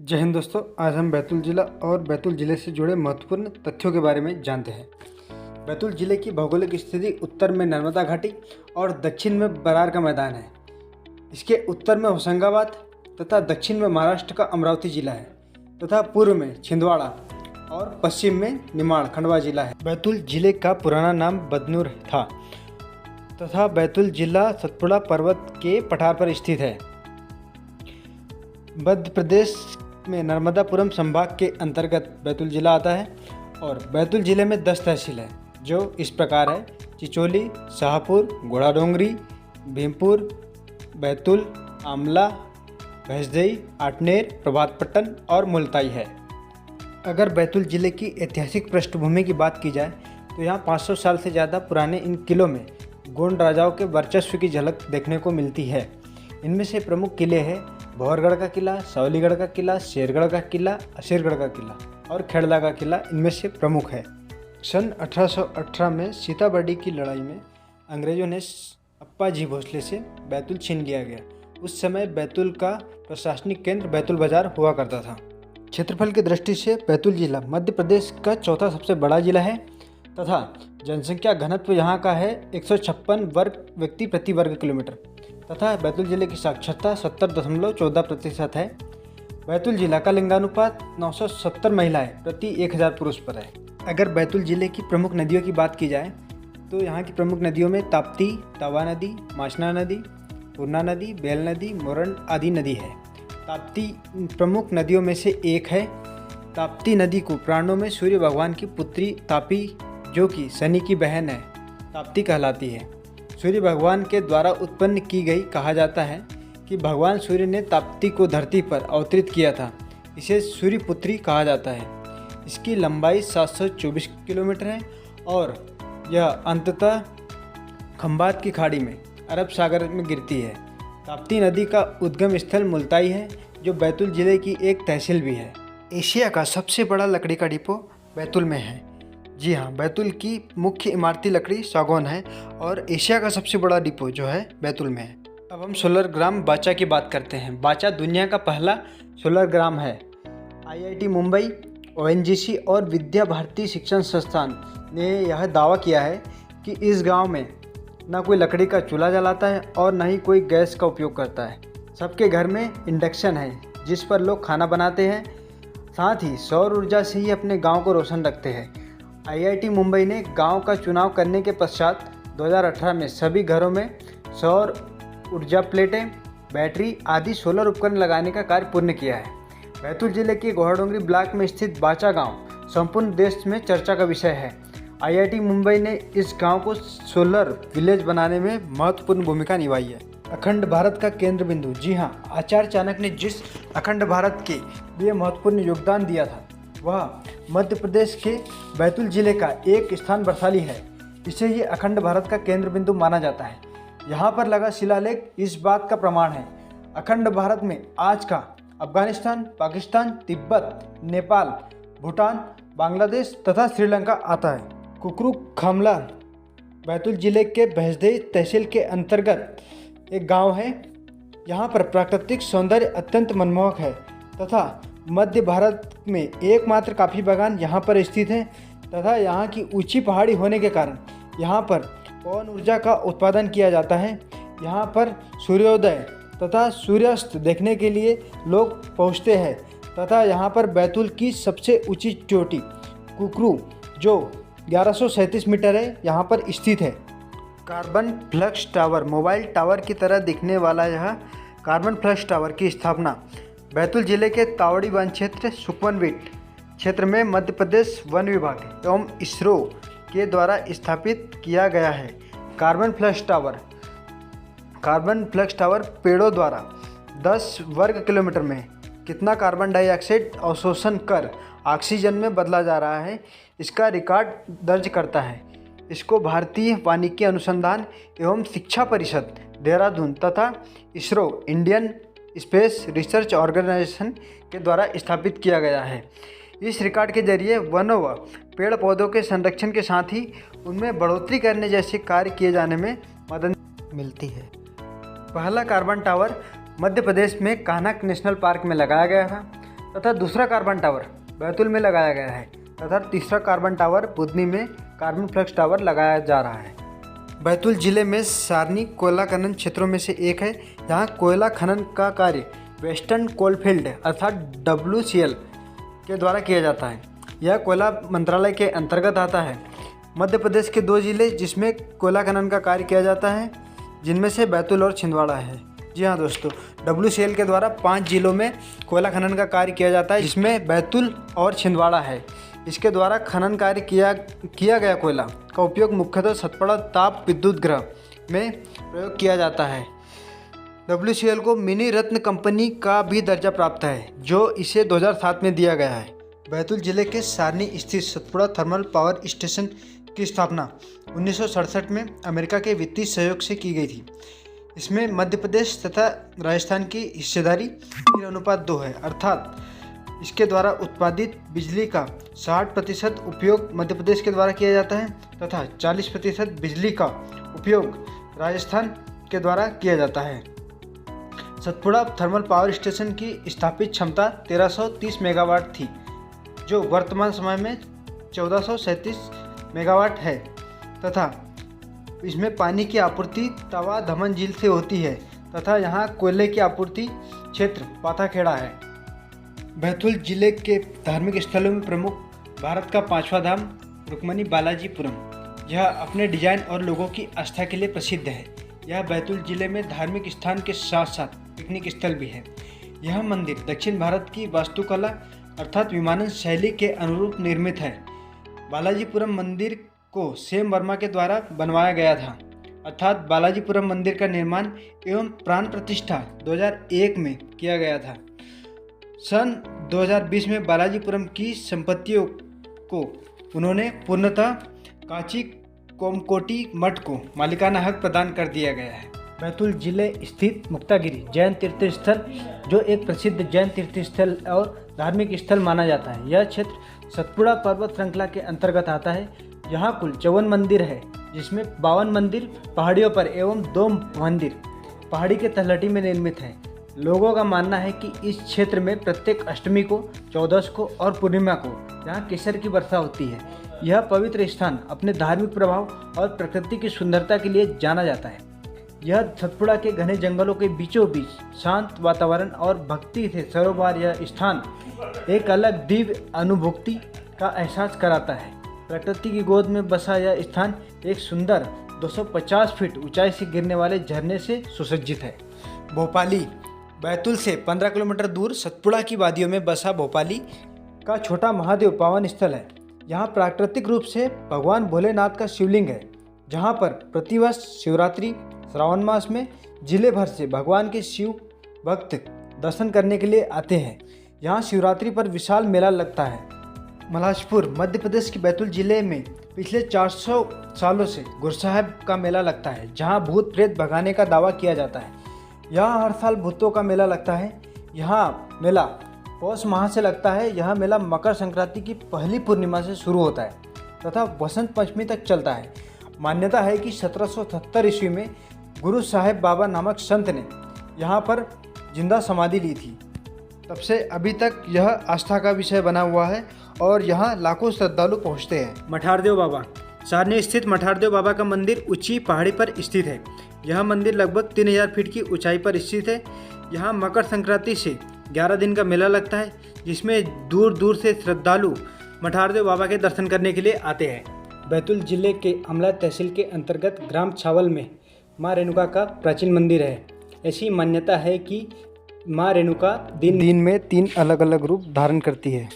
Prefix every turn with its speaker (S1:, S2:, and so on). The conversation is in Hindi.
S1: जय हिंद दोस्तों। आज हम बैतूल जिला और बैतूल जिले से जुड़े महत्वपूर्ण तथ्यों के बारे में जानते हैं। बैतूल जिले की भौगोलिक स्थिति उत्तर में नर्मदा घाटी और दक्षिण में बरार का मैदान है। इसके उत्तर में होशंगाबाद तथा दक्षिण में महाराष्ट्र का अमरावती जिला है तथा पूर्व में छिंदवाड़ा और पश्चिम में निमाड़ खंडवा जिला है। बैतूल जिले का पुराना नाम बदनूर था तथा बैतूल जिला सतपुड़ा पर्वत के पठार पर स्थित है। मध्य प्रदेश में नर्मदापुरम संभाग के अंतर्गत बैतूल जिला आता है और बैतूल जिले में 10 तहसील है जो इस प्रकार है: चिचोली, शाहपुर, घोड़ाडोंगरी, भीमपुर, बैतूल, आमला, भैंसदेई, आटनेर, प्रभातपट्टन और मुलताई है। अगर बैतूल जिले की ऐतिहासिक पृष्ठभूमि की बात की जाए तो यहाँ 500 साल से ज़्यादा पुराने इन किलों में गोंड राजाओं के वर्चस्व की झलक देखने को मिलती है। इनमें से प्रमुख किले हैं भौरगढ़ का किला, सवलीगढ़ का किला, शेरगढ़ का किला, असीरगढ़ का किला और खेड़ला का किला इनमें से प्रमुख है। सन 1818 में सीताबर्डी की लड़ाई में अंग्रेजों ने अप्पा जी भोसले से बैतूल छीन लिया गया। उस समय बैतूल का प्रशासनिक केंद्र बैतूल बाजार हुआ करता था। क्षेत्रफल की दृष्टि से बैतूल जिला मध्य प्रदेश का चौथा सबसे बड़ा जिला है तथा जनसंख्या घनत्व यहाँ का है 156 वर्ग व्यक्ति प्रति वर्ग किलोमीटर तथा बैतूल जिले की साक्षरता 70.14% है। बैतूल जिला का लिंगानुपात 970 महिलाएं प्रति 1000 पुरुष पर है। अगर बैतूल जिले की प्रमुख नदियों की बात की जाए तो यहाँ की प्रमुख नदियों में ताप्ती, तवा नदी, माचना नदी, पूर्णा नदी, बेल नदी, मोरंड आदि नदी है। ताप्ती प्रमुख नदियों में से एक है। ताप्ती नदी को पुराणों में सूर्य भगवान की पुत्री तापी, जो कि शनि की बहन है, ताप्ती कहलाती है। सूर्य भगवान के द्वारा उत्पन्न की गई। कहा जाता है कि भगवान सूर्य ने ताप्ती को धरती पर अवतरित किया था। इसे सूर्य पुत्री कहा जाता है। इसकी लंबाई 724 किलोमीटर है और यह अंततः खंबात की खाड़ी में अरब सागर में गिरती है। ताप्ती नदी का उद्गम स्थल मुलताई है जो बैतूल जिले की एक तहसील भी है। एशिया का सबसे बड़ा लकड़ी का डिपो बैतूल में है। जी हाँ, बैतूल की मुख्य इमारती लकड़ी सागौन है और एशिया का सबसे बड़ा डिपो जो है बैतूल में है। अब हम सोलर ग्राम बाचा की बात करते हैं। बाचा दुनिया का पहला सोलर ग्राम है। IIT मुंबई, ONGC और विद्या भारती शिक्षण संस्थान ने यह दावा किया है कि इस गांव में न कोई लकड़ी का चूल्हा जलाता है और न ही कोई गैस का उपयोग करता है। सबके घर में इंडक्शन है जिस पर लोग खाना बनाते हैं। साथ ही सौर ऊर्जा से ही अपने गाँव को रोशन रखते हैं। IIT मुंबई ने गांव का चुनाव करने के पश्चात 2018 में सभी घरों में सौर ऊर्जा प्लेटें, बैटरी आदि सोलर उपकरण लगाने का कार्य पूर्ण किया है। बैतूल जिले के घोड़ाडोंगरी ब्लॉक में स्थित बाचा गांव संपूर्ण देश में चर्चा का विषय है। IIT मुंबई ने इस गांव को सोलर विलेज बनाने में महत्वपूर्ण भूमिका निभाई है। अखंड भारत का केंद्र बिंदु। जी हाँ, आचार्य चाणक्य ने जिस अखंड भारत के लिए महत्वपूर्ण योगदान दिया था वह मध्य प्रदेश के बैतूल जिले का एक स्थान बरसाली है। इसे ही अखंड भारत का केंद्र बिंदु माना जाता है। यहाँ पर लगा शिलालेख इस बात का प्रमाण है। अखंड भारत में आज का अफगानिस्तान, पाकिस्तान, तिब्बत, नेपाल, भूटान, बांग्लादेश तथा श्रीलंका आता है। कुकरू खामला बैतूल जिले के भैंसदेई तहसील के अंतर्गत एक गांव है। यहाँ पर प्राकृतिक सौंदर्य अत्यंत मनमोहक है तथा मध्य भारत में एकमात्र कॉफ़ी बागान यहाँ पर स्थित है तथा यहाँ की ऊंची पहाड़ी होने के कारण यहाँ पर पवन ऊर्जा का उत्पादन किया जाता है। यहाँ पर सूर्योदय तथा सूर्यास्त देखने के लिए लोग पहुँचते हैं तथा यहाँ पर बैतूल की सबसे ऊंची चोटी कुकरू जो 1137 मीटर है यहाँ पर स्थित है। Carbon flux tower mobile tower की तरह दिखने वाला यह कार्बन फ्लक्स टावर की स्थापना बैतूल जिले के तावड़ी वन क्षेत्र सुकवनवीट क्षेत्र में मध्य प्रदेश वन विभाग एवं इसरो के द्वारा स्थापित किया गया है। कार्बन फ्लक्स टावर पेड़ों द्वारा 10 वर्ग किलोमीटर में कितना कार्बन डाइऑक्साइड अवशोषण कर ऑक्सीजन में बदला जा रहा है, इसका रिकॉर्ड दर्ज करता है। इसको भारतीय वानिकी अनुसंधान एवं शिक्षा परिषद देहरादून तथा इसरो इंडियन स्पेस रिसर्च ऑर्गेनाइजेशन के द्वारा स्थापित किया गया है। इस रिकॉर्ड के जरिए वनों व पेड़ पौधों के संरक्षण के साथ ही उनमें बढ़ोतरी करने जैसे कार्य किए जाने में मदद मिलती है। पहला कार्बन टावर मध्य प्रदेश में कान्हा नेशनल पार्क में लगाया गया था। तथा दूसरा कार्बन टावर बैतूल में लगाया गया है तथा तीसरा कार्बन टावर बुधनी में कार्बन फ्लक्स टावर लगाया जा रहा है। बैतूल जिले में सारनी कोयला खनन क्षेत्रों में से एक है। यहाँ कोयला खनन का कार्य वेस्टर्न कोलफील्ड अर्थात WCL के द्वारा किया जाता है। यह कोयला मंत्रालय के अंतर्गत आता है। मध्य प्रदेश के 2 जिले जिसमें कोयला खनन का कार्य किया जाता है, जिनमें से बैतूल और छिंदवाड़ा है। जी हाँ दोस्तों, WCL के द्वारा 5 जिलों में कोयला खनन का कार्य किया जाता है, जिसमें बैतूल और छिंदवाड़ा है। इसके द्वारा खनन कार्य किया गया कोयला का उपयोग मुख्यतः सतपुड़ा ताप विद्युत गृह में प्रयोग किया जाता है। WCL को मिनी रत्न कंपनी का भी दर्जा प्राप्त है, जो इसे 2007 में दिया गया है। बैतूल जिले के सारनी स्थित सतपुड़ा थर्मल पावर स्टेशन की स्थापना 1967 में अमेरिका के वित्तीय सहयोग से की गई थी। इसमें मध्य प्रदेश तथा राजस्थान की हिस्सेदारी 3:2 है, अर्थात इसके द्वारा उत्पादित बिजली का 60% उपयोग मध्य प्रदेश के द्वारा किया जाता है तथा 40% बिजली का उपयोग राजस्थान के द्वारा किया जाता है। सतपुड़ा थर्मल पावर स्टेशन की स्थापित क्षमता 1330 मेगावाट थी, जो वर्तमान समय में 1437 मेगावाट है तथा इसमें पानी की आपूर्ति तवा धमन झील से होती है तथा यहाँ कोयले की आपूर्ति क्षेत्र पाथाखेड़ा है। बैतूल जिले के धार्मिक स्थलों में प्रमुख भारत का 5वां धाम रुक्मणी बालाजीपुरम। यह अपने डिजाइन और लोगों की आस्था के लिए प्रसिद्ध है। यह बैतूल जिले में धार्मिक स्थान के साथ साथ पिकनिक स्थल भी है। यह मंदिर दक्षिण भारत की वास्तुकला अर्थात विमानन शैली के अनुरूप निर्मित है। बालाजीपुरम मंदिर को सेम वर्मा के द्वारा बनवाया गया था, अर्थात बालाजीपुरम मंदिर का निर्माण एवं प्राण प्रतिष्ठा 2001 में किया गया था। सन 2020 में बालाजीपुरम की संपत्तियों को उन्होंने पूर्णतः कांची कोमकोटी मठ को मालिकाना हक प्रदान कर दिया गया है। बैतूल जिले स्थित मुक्तागिरी जैन तीर्थ स्थल, जो एक प्रसिद्ध जैन तीर्थ स्थल और धार्मिक स्थल माना जाता है। यह क्षेत्र सतपुड़ा पर्वत श्रृंखला के अंतर्गत आता है। यहाँ कुल 54 मंदिर है, जिसमें 52 मंदिर पहाड़ियों पर एवं 2 मंदिर पहाड़ी के तलहटी में निर्मित हैं। लोगों का मानना है कि इस क्षेत्र में प्रत्येक अष्टमी को, 14 को और पूर्णिमा को यहाँ केसर की वर्षा होती है। यह पवित्र स्थान अपने धार्मिक प्रभाव और प्रकृति की सुंदरता के लिए जाना जाता है। यह सतपुड़ा के घने जंगलों के बीचों बीच शांत वातावरण और भक्ति से सरोवर यह स्थान एक अलग दिव्य अनुभूति का एहसास कराता है। प्रकृति की गोद में बसा यह स्थान एक सुंदर 250 फीट ऊंचाई से गिरने वाले झरने से सुसज्जित है। भोपाली बैतूल से 15 किलोमीटर दूर सतपुड़ा की वादियों में बसा भोपाली का छोटा महादेव पावन स्थल है। यहाँ प्राकृतिक रूप से भगवान भोलेनाथ का शिवलिंग है, जहाँ पर प्रतिवर्ष शिवरात्रि श्रावण मास में जिले भर से भगवान के शिव भक्त दर्शन करने के लिए आते हैं। यहाँ शिवरात्रि पर विशाल मेला लगता है। मलाजपुर मध्य प्रदेश के बैतूल जिले में पिछले 400 सालों से गुरसाहिब का मेला लगता है, जहाँ भूत प्रेत भगाने का दावा किया जाता है। यहाँ हर साल भूतों का मेला लगता है। यहाँ मेला पौष माह से लगता है। यह मेला मकर संक्रांति की पहली पूर्णिमा से शुरू होता है तथा वसंत पंचमी तक चलता है। मान्यता है कि 1777 ईस्वी में गुरु साहेब बाबा नामक संत ने यहाँ पर जिंदा समाधि ली थी। तब से अभी तक यह आस्था का विषय बना हुआ है और यहाँ लाखों श्रद्धालु पहुँचते हैं। मठारदेव बाबा सारनी स्थित मठारदेव बाबा का मंदिर ऊंची पहाड़ी पर स्थित है। यह मंदिर लगभग 3000 फीट की ऊंचाई पर स्थित है। यहाँ मकर संक्रांति से 11 दिन का मेला लगता है, जिसमें दूर दूर से श्रद्धालु मठारदेव बाबा के दर्शन करने के लिए आते हैं। बैतूल जिले के अमला तहसील के अंतर्गत ग्राम छावल में माँ रेणुका का प्राचीन मंदिर है। ऐसी मान्यता है कि माँ रेणुका दिन में 3 अलग अलग रूप धारण करती है।